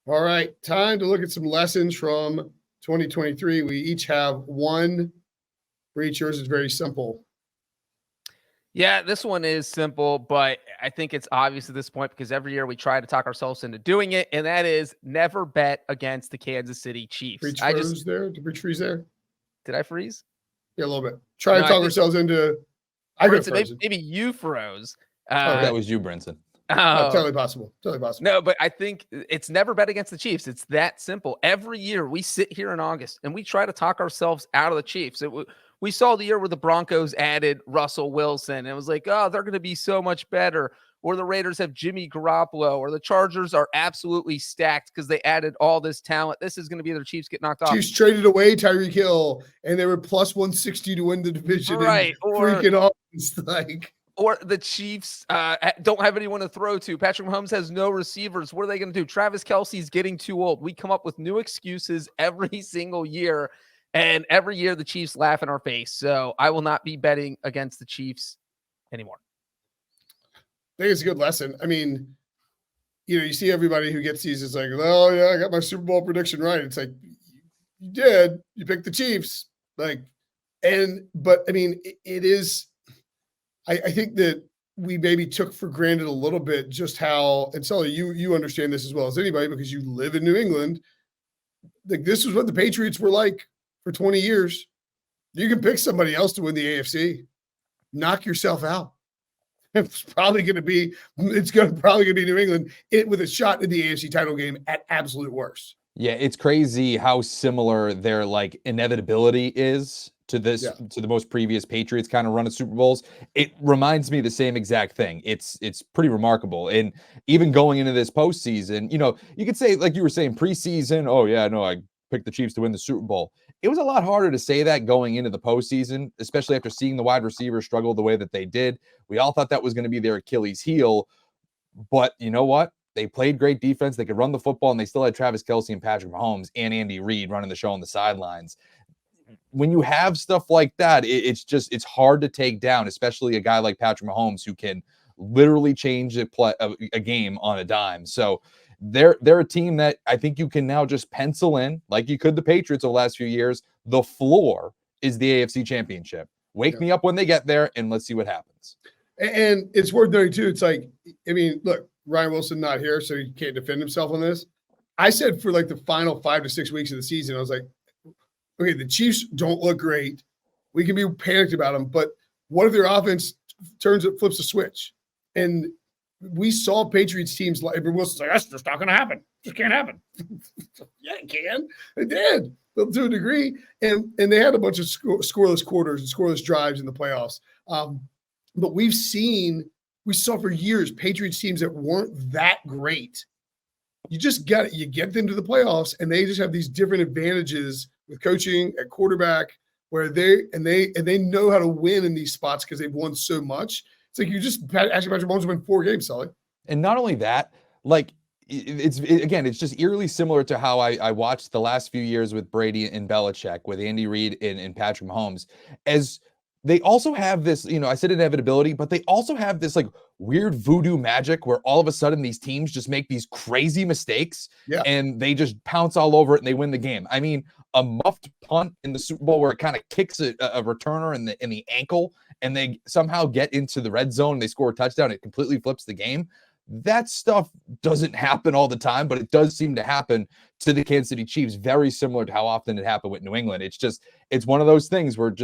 All right, time to look at some lessons from 2023. We each have one for each. Yours is very simple. Yeah, this one is simple, but I think it's obvious at this point because every year we try to talk ourselves into doing it, and that is never bet against the Kansas City Chiefs. Breach froze there. Did Breach freeze there? Did I freeze? Yeah, a little bit. Try No, to I talk think ourselves into. I could have Brinson, frozen. maybe you froze. That was you, Brinson. Totally possible. Totally possible. No, but I think it's never bet against the Chiefs. It's that simple. Every year we sit here in August and we try to talk ourselves out of the Chiefs. We saw the year where the Broncos added Russell Wilson. And it was like, oh, they're going to be so much better. Or the Raiders have Jimmy Garoppolo. Or the Chargers are absolutely stacked because they added all this talent. This is going to be their Chiefs get knocked off. Chiefs traded away Tyreek Hill, and they were plus 160 to win the division. Right. Freaking off. It's like... Or the Chiefs don't have anyone to throw to. Patrick Mahomes has no receivers. What are they going to do? Travis Kelce's getting too old. We come up with new excuses every single year, and every year the Chiefs laugh in our face. So I will not be betting against the Chiefs anymore. I think it's a good lesson. I mean, you see everybody who gets these is like, oh, yeah, I got my Super Bowl prediction right. It's like, you did. You picked the Chiefs. But I mean, it is – I think that we maybe took for granted a little bit just how, and Sully, you understand this as well as anybody because you live in New England. Like, this is what the Patriots were like for 20 years. You can pick somebody else to win the AFC. Knock yourself out. It's probably going to be New England with a shot in the AFC title game at absolute worst. Yeah, it's crazy how similar their like inevitability is to this, to the most previous Patriots kind of run of Super Bowls. It reminds me the same exact thing. It's pretty remarkable. And even going into this postseason, you could say, like you were saying, preseason, oh yeah, no, I picked the Chiefs to win the Super Bowl. It was a lot harder to say that going into the postseason, especially after seeing the wide receivers struggle the way that they did. We all thought that was going to be their Achilles heel. But you know what? They played great defense. They could run the football, and they still had Travis Kelce and Patrick Mahomes and Andy Reid running the show on the sidelines. When you have stuff like that, it's hard to take down, especially a guy like Patrick Mahomes who can literally change a game on a dime. So they're a team that I think you can now just pencil in, like you could the Patriots over the last few years. The floor is the AFC Championship. Wake me up when they get there, and let's see what happens. And it's worth noting, too, it's like, I mean, look, Ryan Wilson not here, so he can't defend himself on this. I said for like the final 5 to 6 weeks of the season, I was like, okay, the Chiefs don't look great. We can be panicked about them, but what if their offense flips a switch? And we saw Patriots teams like Wilson's like, that's just not going to happen. It just can't happen. Yeah, it can. It did to a degree. And they had a bunch of scoreless quarters and scoreless drives in the playoffs. But we saw for years Patriots teams that weren't that great. You just get it. You get them to the playoffs, and they just have these different advantages with coaching at quarterback, where they know how to win in these spots because they've won so much. It's like you just actually Patrick Mahomes win 4 games, Sully. And not only that, like it's just eerily similar to how I watched the last few years with Brady and Belichick, with Andy Reid and Patrick Mahomes, as they also have this, I said inevitability, but they also have this like weird voodoo magic where all of a sudden these teams just make these crazy mistakes and they just pounce all over it and they win the game. I mean, a muffed punt in the Super Bowl where it kind of kicks a returner in the ankle and they somehow get into the red zone and they score a touchdown, it completely flips the game. That stuff doesn't happen all the time, but it does seem to happen to the Kansas City Chiefs, very similar to how often it happened with New England. It's one of those things where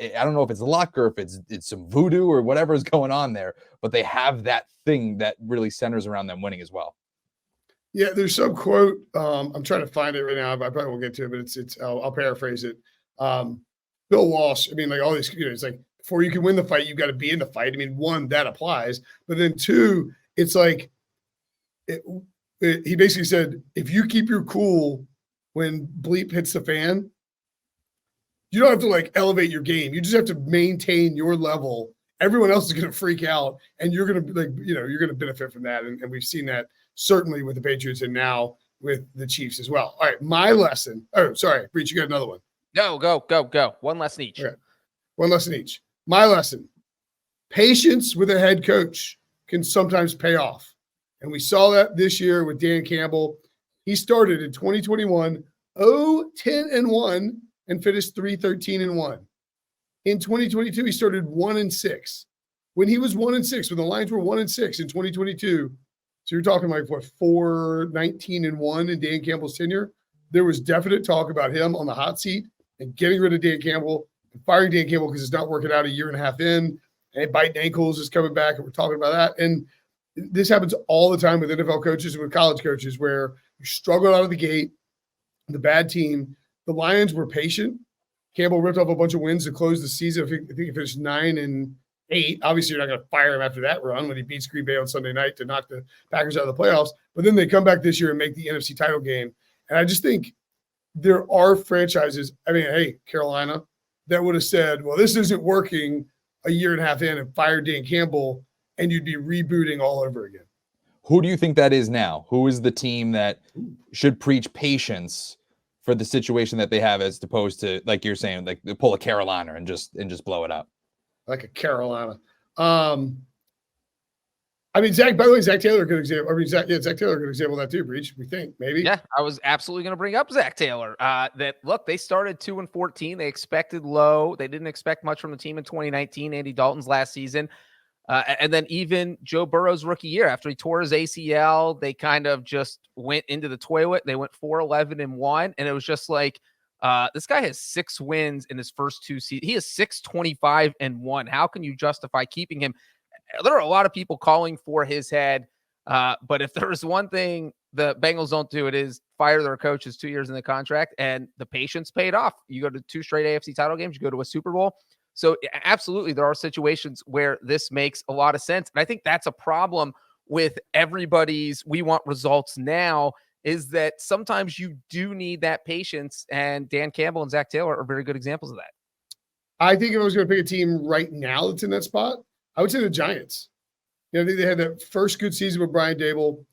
I don't know if it's luck or if it's some voodoo or whatever is going on there, but they have that thing that really centers around them winning as well. Yeah, there's some quote. I'm trying to find it right now, but I probably won't get to it, but I'll paraphrase it. Bill Walsh, I mean, like all these, it's like before you can win the fight, you've got to be in the fight. I mean, 1, that applies, but then 2, it's like he basically said, if you keep your cool when bleep hits the fan, you don't have to like elevate your game. You just have to maintain your level. Everyone else is going to freak out, and you're going to you're going to benefit from that. And we've seen that certainly with the Patriots and now with the Chiefs as well. All right, my lesson. Oh, sorry, Breach, you got another one. No, go. One lesson each. Okay. One lesson each. My lesson: patience with a head coach can sometimes pay off, and we saw that this year with Dan Campbell. He started in 2021 0-10-1 and finished 3-13-1. In 2022, he started 1-6. When he was 1-6, when the Lions were 1-6 in 2022, so you're talking like what 4-19-1 in Dan Campbell's tenure. There was definite talk about him on the hot seat and getting rid of Dan Campbell and firing Dan Campbell because it's not working out a year and a half in, and biting ankles is coming back, and we're talking about that. And this happens all the time with NFL coaches and with college coaches, where you struggle out of the gate, the bad team. The Lions were patient. Campbell ripped off a bunch of wins to close the season. I think he finished 9-8. Obviously, you're not going to fire him after that run when he beats Green Bay on Sunday night to knock the Packers out of the playoffs. But then they come back this year and make the NFC title game. And I just think there are franchises, I mean, hey, Carolina, that would have said, well, this isn't working a year and a half in and fired Dan Campbell, and you'd be rebooting all over again. Who do you think that is now? Who is the team that should preach patience for the situation that they have, as opposed to, like you're saying, like they pull a Carolina and just blow it up? Like a Carolina. I mean, Zach Taylor could example. I mean, Zach Taylor could example that too, Breach. We think maybe. Yeah, I was absolutely going to bring up Zach Taylor. That look, they started 2-14. They expected low. They didn't expect much from the team in 2019. Andy Dalton's last season, and then even Joe Burrow's rookie year, after he tore his ACL, they kind of just went into the toilet. They went 4-11-1, and it was just like, this guy has 6 wins in his first 2 seasons. He is 6-25-1. How can you justify keeping him? There are a lot of people calling for his head, but if there's one thing the Bengals don't do, it is fire their coaches 2 years in the contract, and the patience paid off. You go to 2 straight AFC title games, you go to a Super Bowl. So absolutely, there are situations where this makes a lot of sense. And I think that's a problem with everybody's we want results now, is that sometimes you do need that patience, and Dan Campbell and Zach Taylor are very good examples of that. I think if I was going to pick a team right now that's in that spot, I would say the Giants. You know, I think they had that first good season with Brian Dable.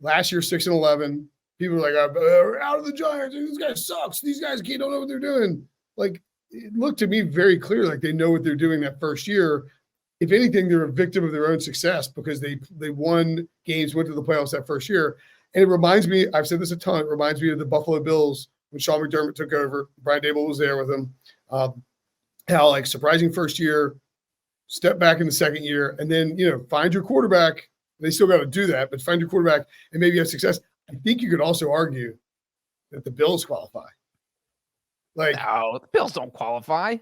Last year, 6-11. People were like, we're out of the Giants. This guy sucks. These guys don't know what they're doing. Like, it looked to me very clear like they know what they're doing that first year. If anything, they're a victim of their own success because they won games, went to the playoffs that first year. And it reminds me, I've said this a ton, it reminds me of the Buffalo Bills when Sean McDermott took over. Brian Dable was there with him. How, like, surprising first year, step back in the second year, and then, find your quarterback. They still got to do that, but find your quarterback and maybe have success. I think you could also argue that the Bills qualify. Like, no, the Bills don't qualify.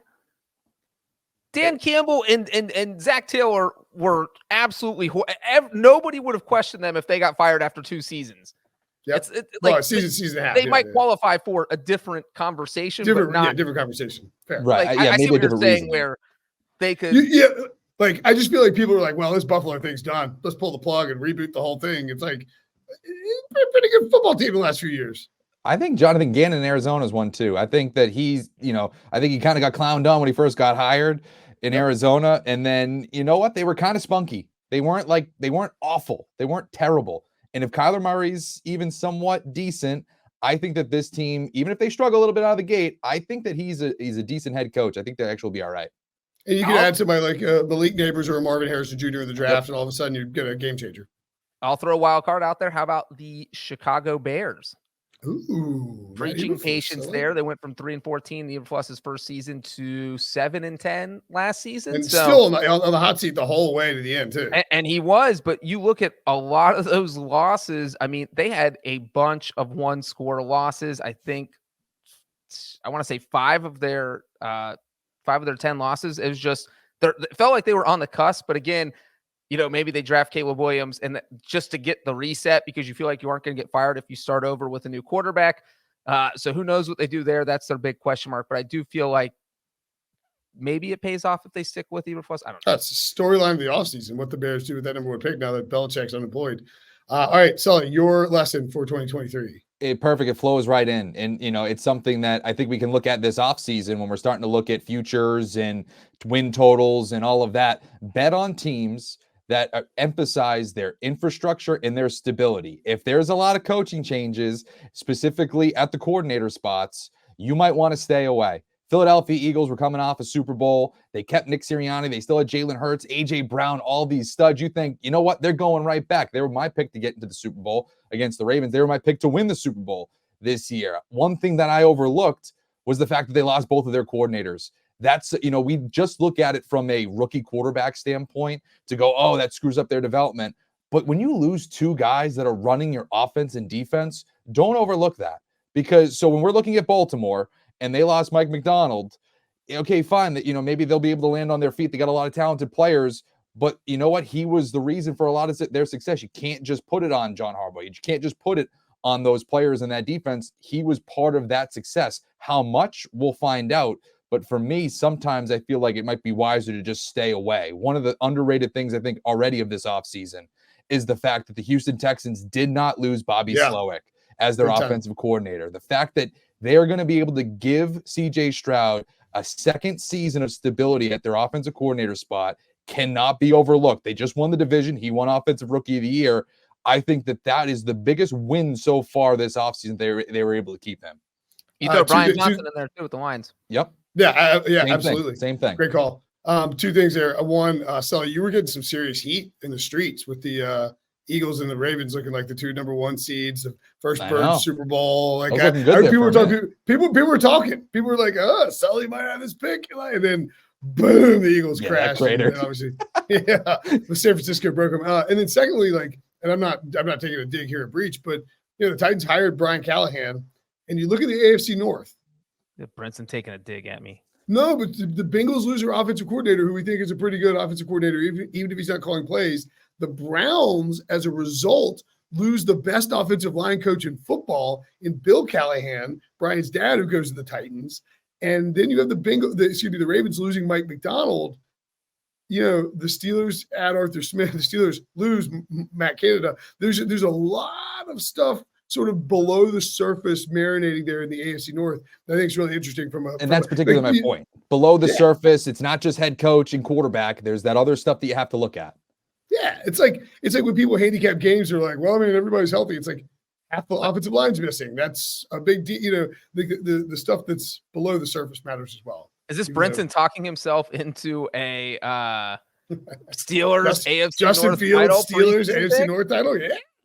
Dan Campbell and Zach Taylor were absolutely nobody would have questioned them if they got fired after 2 seasons. Yep. Season and a half. They might qualify for a different conversation, different conversation. Fair. Right. Like, I see what you're saying where they could. Like, I just feel like people are like, well, this Buffalo thing's done. Let's pull the plug and reboot the whole thing. It's like, it's been a pretty good football team the last few years. I think Jonathan Gannon in Arizona is one too. I think that he's, I think he kind of got clowned on when he first got hired in Arizona. And then, you know what? They were kind of spunky. They weren't awful. They weren't terrible. And if Kyler Murray's even somewhat decent, I think that this team, even if they struggle a little bit out of the gate, I think that he's a decent head coach. I think they'll actually be all right. And you can add somebody like Malik Neighbors or Marvin Harrison Jr. in the draft, and all of a sudden you get a game changer. I'll throw a wild card out there. How about the Chicago Bears? Ooh, preaching patience there. They went from 3-14 the year before his first season to 7-10 last season, and still on the hot seat the whole way to the end too. And he was, but you look at a lot of those losses. I mean, they had a bunch of 1-score losses. I think I want to say 5 of their 10 losses. It was just it felt like they were on the cusp, but again, maybe they draft Caleb Williams and just to get the reset because you feel like you aren't going to get fired if you start over with a new quarterback. So who knows what they do there? That's their big question mark. But I do feel like maybe it pays off if they stick with Eberflus. I don't know. That's the storyline of the offseason, what the Bears do with that number 1 pick now that Belichick's unemployed. All right, Sully, your lesson for 2023. Perfect. It flows right in. And, it's something that I think we can look at this offseason when we're starting to look at futures and win totals and all of that. Bet on teams that emphasize their infrastructure and their stability. If there's a lot of coaching changes, specifically at the coordinator spots, you might want to stay away. Philadelphia Eagles were coming off a Super Bowl. They kept Nick Sirianni. They still had Jalen Hurts, A.J. Brown, all these studs. You think, you know what? They're going right back. They were my pick to get into the Super Bowl against the Ravens. They were my pick to win the Super Bowl this year. One thing that I overlooked was the fact that they lost both of their coordinators. That's, we just look at it from a rookie quarterback standpoint to go, oh, that screws up their development. But when you lose two guys that are running your offense and defense, don't overlook that. Because so when we're looking at Baltimore and they lost Mike McDonald, okay, fine, that maybe they'll be able to land on their feet. They got a lot of talented players, but you know what? He was the reason for a lot of their success. You can't just put it on John Harbaugh. You can't just put it on those players in that defense. He was part of that success. How much? We'll find out. But for me, sometimes I feel like it might be wiser to just stay away. One of the underrated things I think already of this offseason is the fact that the Houston Texans did not lose Bobby Slowick as their offensive coordinator. The fact that they are going to be able to give C.J. Stroud a second season of stability at their offensive coordinator spot cannot be overlooked. They just won the division. He won Offensive Rookie of the Year. I think that is the biggest win so far this offseason. They were able to keep him. You throw Brian Johnson in there too with the Lions. Yep. Yeah, Same absolutely. Same thing. Great call. Two things there. One, Sully, you were getting some serious heat in the streets with the Eagles and the Ravens looking like the two number one seeds, the first bird Super Bowl. Like people were talking. People were talking. People were like, "Oh, Sully might have his pick," and then boom, the Eagles crashed. And then obviously, the San Francisco broke them out. And then secondly, and I'm not taking a dig here at Breach, but the Titans hired Brian Callahan, and you look at the AFC North. Brinson taking a dig at me. No, but the Bengals lose their offensive coordinator, who we think is a pretty good offensive coordinator, even if he's not calling plays. The Browns, as a result, lose the best offensive line coach in football in Bill Callahan, Brian's dad, who goes to the Titans. And then you have the Ravens losing Mike McDonald. The Steelers add Arthur Smith. The Steelers lose Matt Canada. There's a lot of stuff sort of below the surface marinating there in the AFC North. I think it's really interesting that's particularly my point. Below the surface, it's not just head coach and quarterback. There's that other stuff that you have to look at. Yeah, it's like when people handicap games, they're like, well, I mean, everybody's healthy. It's like half the offensive line's missing. That's a big deal. The stuff that's below the surface matters as well. Is this Brinson talking himself into a Steelers AFC Justin North Fields title Steelers AFC North title? Yeah.